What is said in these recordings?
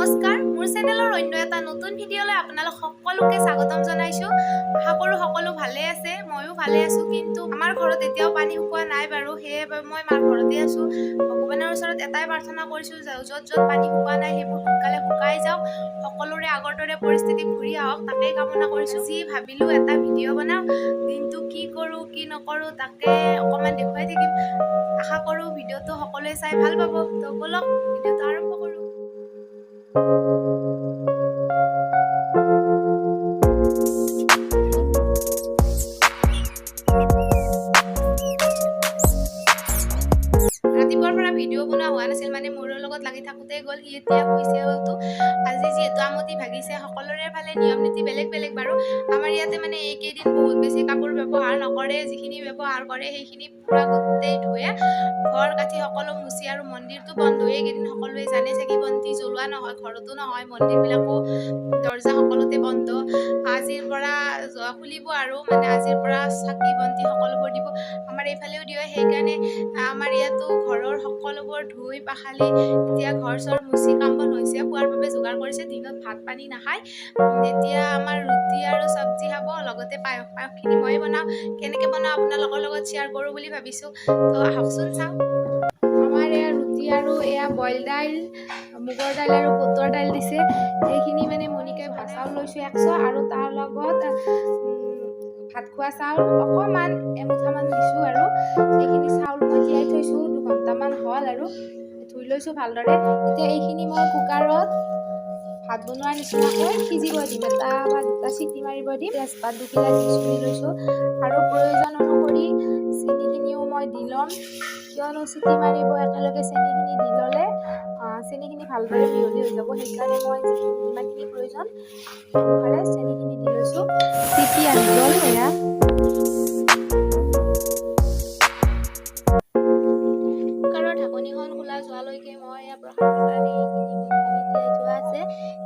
নমস্কাৰ, মোৰ চেনেলৰ অন্য এটা নতুন ভিডিঅ'লৈ আপোনালোক সকলোকে স্বাগতম জনাইছোঁ। আশা কৰোঁ সকলো ভালে আছে, ময়ো ভালে আছোঁ। কিন্তু আমাৰ ঘৰত এতিয়াও পানী শুকোৱা নাই বাৰু, সেয়েহে মই মাৰ ঘৰতে আছোঁ। ভগৱানৰ ওচৰত এটাই প্ৰাৰ্থনা কৰিছোঁ যে য'ত য'ত পানী শুকোৱা নাই সেইবোৰ সোনকালে শুকাই যাওক, সকলোৰে আগৰ দৰে পৰিস্থিতি ঘূৰি আহক, তাকেই কামনা কৰিছোঁ। আজি ভাবিলোঁ এটা ভিডিঅ' বনাওঁ, কিন্তু কি কৰোঁ কি নকৰোঁ তাকে অকণমান দেখুৱাই থাকিম। আশা কৰোঁ ভিডিঅ'টো সকলোৱে চাই ভাল পাব। তো বলক ভিডিঅ'টো আৰম্ভ কৰোঁ। ৰাতিপুৱাৰ পৰা ভিডিঅ' বনোৱা হোৱা নাছিল, মানে মোৰ লগত লাগি থাকোঁতেই গ'ল। সি এতিয়া শুইছে হয়তো। আজি যিহেতু আমতি ভাগিছে, সকলোৰে ফালে নিয়ম নীতি বেলেগ বেলেগ বাৰু। আমাৰ ইয়াতে মানে এইকেইদিন বহুত বেছি কাপোৰ ব্যৱহাৰ নকৰে, যিখিনি ব্যৱহাৰ কৰে সেইখিনি পূৰা গোটেই ধুৱে, ঘৰ কাঠি সকলো মুচি, আৰু মন্দিৰটো বন্ধই এইকেইদিন। সকলোৱে জানে চাগে বন্তি জ্বলোৱা নহয়, ঘৰতো নহয়, মন্দিৰবিলাকো দৰ্জা সকলোতে বন্ধ। আজিৰ পৰা খুলিব আৰু মানে আজিৰ পৰা চাকি বন্তি সকলোবোৰ দিব। আমাৰ এইফালেও দিয়ে, সেইকাৰণে আমাৰ ইয়াতো ঘৰৰ সকলোবোৰ ধুই পাখালি এতিয়া ঘৰ চৰ মুচি কাম বন হৈছে, খোৱাৰ বাবে যোগাৰ কৰিছে। দিনত ভাত পানী নাখায়, এতিয়া আমাৰ ৰুটি আৰু চব্জি খাব, লগতে পায়সখিনি ময়ে বনাওঁ। কেনেকৈ বনাওঁ আপোনালোকৰ লগত শ্বেয়াৰ কৰোঁ বুলি ভাবিছোঁ। তো আহকচোন চাওঁ। আমাৰ এয়া ৰুটি আৰু এয়া বইল দাইল, মুগৰ দাইল আৰু বুটৰ দাইল দিছে। সেইখিনি মানে মণিকাই চাউল লৈছোঁ 100, আৰু তাৰ লগত ভাত খোৱা চাউল অকণমান এমুঠামান দিছোঁ। আৰু এইখিনি চাউল মই তিয়াই থৈছোঁ, 2 ঘণ্টামান হ'ল, আৰু ধুই লৈছোঁ ভালদৰে। এতিয়া এইখিনি মই কুকাৰত ভাত বনোৱাৰ নিচিনাকৈ সিজিব দিম, এটা বা দুটা চিটি মাৰিব দিম। তেজপাত 2 খিলাচি চুৰি লৈছোঁ, আৰু প্ৰয়োজন অনুসৰি চেনিখিনিও মই দি ল'ম, কিয়নো চিটি মাৰিব একেলগে চেনিখিনি দি ল'লে চেনিখিনি ভালদৰে মিহলি হৈ যাব। সেইকাৰণে মই যিমানখিনি প্ৰয়োজন অনুসাৰে চেনিখিনি দি লৈছোঁ। চিটি আহি গ'ল এয়া। কুকাৰৰ ঢাকনিখন খোলা যোৱালৈকে মই এয়া প্ৰসাদৰ কাৰণে এইখিনি বুটখিনি তিয়াই থোৱা আছে,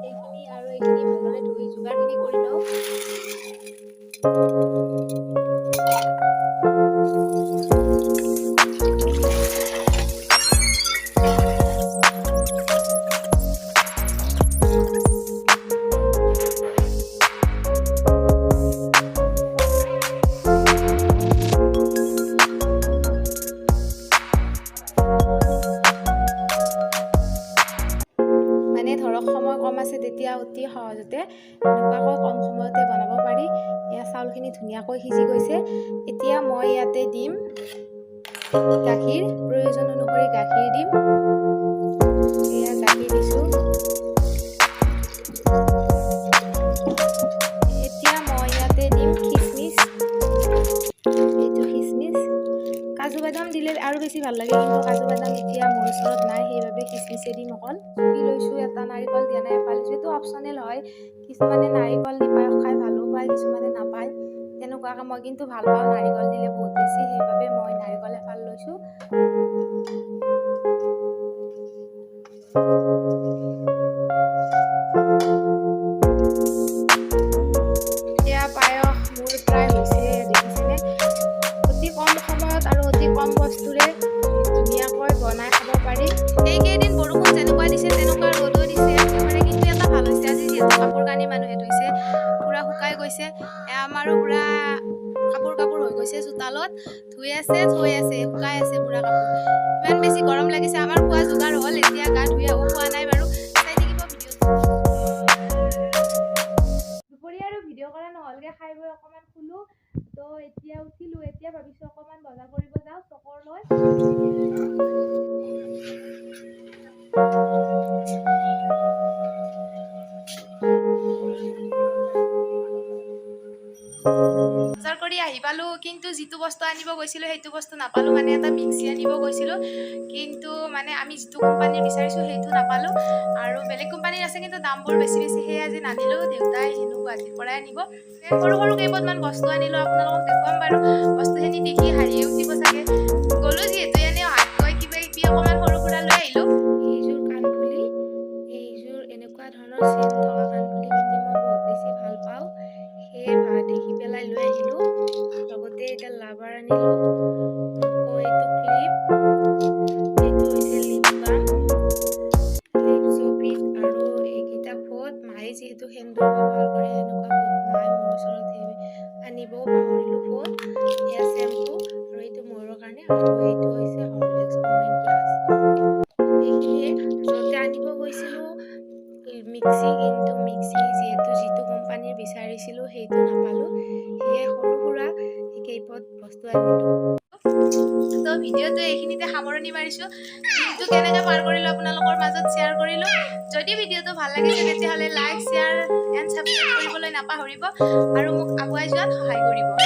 এইখিনি আৰু এইখিনি ভালদৰে ধুই যোগাৰখিনি কৰি লওঁ। মানে ধৰক সময় কম আছে, তেতিয়া অতি সহজতে এনেকুৱাকৈ কম সময়তে বনাব পাৰি। এয়া চাউলখিনি ধুনীয়াকৈ সিজি গৈছে। এতিয়া মই ইয়াতে দিম গাখীৰ, প্ৰয়োজন অনুসৰি গাখীৰ দিম। এয়া গাখীৰ দিছোঁ। এতিয়া মই ইয়াতে দিম খিচমিচ, এইটো খিচমিচ। কাজু বাদাম দিলে আৰু বেছি ভাল লাগে, কিন্তু কাজু বাদাম এতিয়া মোৰ ওচৰত নাই, সেইবাবে খিচমিচে দিম অকল। চুকি লৈছোঁ, এটা নাৰিকল দিয়া নাই, এফাল লৈছোঁ। এইটো অপচনেল হয়, কিছুমানে নাৰিকল দি পায়স খাই ভালো পায়, কিছুমানে নাপায়। তেনেকুৱাকৈ মই কিন্তু ভাল পাওঁ নাৰিকল দিলে বহুত বেছি, সেইবাবে মই নাৰিকল এফাল লৈছোঁ। এতিয়া পায়স মোৰ প্ৰায় হৈছে, দেখিছেনে? অতি কম সময়ত আৰু অতি কম বস্তুৰে ধুনীয়াকৈ বনাই খাব পাৰি। এইকেইদিন বৰষুণ যেনেকুৱা দিছে তেনেকুৱা ৰ'দো দিছে একেবাৰে, কিন্তু এটা ভাল হৈছে, আজি যিহেতু কাপোৰ কানি মানুহে ধুইছে, পূৰা শুকাই গৈছে। আমাৰো পূৰা কাপোৰ হৈ গৈছে, চোতালত ধুই আছে, থৈ আছে, শুকাই আছে পূৰা কাপোৰ। ইমান বেছি গৰম লাগিছে। আমাৰ খোৱা যোগাৰ হ'ল, এতিয়া গা ধুই আহোঁ, খোৱা নাই বাৰু, চাই থাকিব ভিডিঅ'টো। দুপৰীয়া আৰু ভিডিঅ' কৰা নহ'লগৈ, খাই বৈ অকণমান শুলোঁ। তো এতিয়া উঠিলোঁ, এতিয়া ভাবিছোঁ অকণমান বজাৰ কৰিব যাওঁ চকৰলৈ। বজাৰ কৰি আহি পালোঁ, কিন্তু যিটো বস্তু আনিব গৈছিলোঁ সেইটো বস্তু নাপালোঁ। মানে এটা মিক্সি আনিব গৈছিলোঁ, কিন্তু মানে আমি যিটো কোম্পানীৰ বিচাৰিছোঁ সেইটো নাপালোঁ। আৰু বেলেগ কোম্পানীৰ আছে, কিন্তু দামবোৰ বেছি বেছি, সেয়ে আজি নানিলোঁ। দেউতাই হেনো গুৱাহাটীৰ পৰাই আনিব। সৰু সৰু কেইপদমান বস্তু আনিলোঁ, আপোনালোকক দেখুৱাম বাৰু। বস্তুখিনি দেখি হাঁহিয়ে উঠিব চাগে। গ'লোঁ যিহেতু, এনেও হাত গৈ কিবা কিবি অকণমান সৰু সুৰা লৈ আহিলোঁ। এইযোৰ কাণফুলি, এইযোৰ এনেকুৱা ধৰণৰ চেইন থকা কাণফুলি পিন্ধি মই বহুত বেছি ভাল পাওঁ, সেয়ে দেখি পেলাই লৈ আহিলোঁ। লগতে এতিয়া লাভাৰ আনিলোঁ, আকৌ এইটো ক্লিপ, এইটো হৈছে লিপ বাম, লিপ জবিট, আৰু মায়ে যিহেতু সেন্দুৰ ব্যৱহাৰ কৰে এনেকুৱা গোট নাই মোৰ ওচৰত, আনিবও পাহৰিলোঁ ফোন। এয়া চেম্পু আৰু এইটো মূৰৰ কাৰণে, আৰু এইটো হৈছে হৰলিক্স ওমেন প্লাছ। এইখিনিয়ে আচলতে আনিব গৈছিলোঁ মিক্সি, কিন্তু মিক্সি যিটো কোম্পানীৰ বিচাৰিছিলোঁ সেইটো নাপালোঁ, সেয়ে সৰু সুৰা কেইপদ বস্তু আনিলোঁ। তো ভিডিঅ'টো এইখিনিতে সামৰণি মাৰিছোঁ। দিনটো কেনেকৈ পাৰ কৰিলোঁ আপোনালোকৰ মাজত শ্বেয়াৰ কৰিলোঁ। যদি ভিডিঅ'টো ভাল লাগিছে তেতিয়াহ'লে লাইক, শ্বেয়াৰ এণ্ড ছাবস্ক্ৰাইব কৰিবলৈ নাপাহৰিব আৰু মোক আগুৱাই যোৱাত সহায় কৰিব।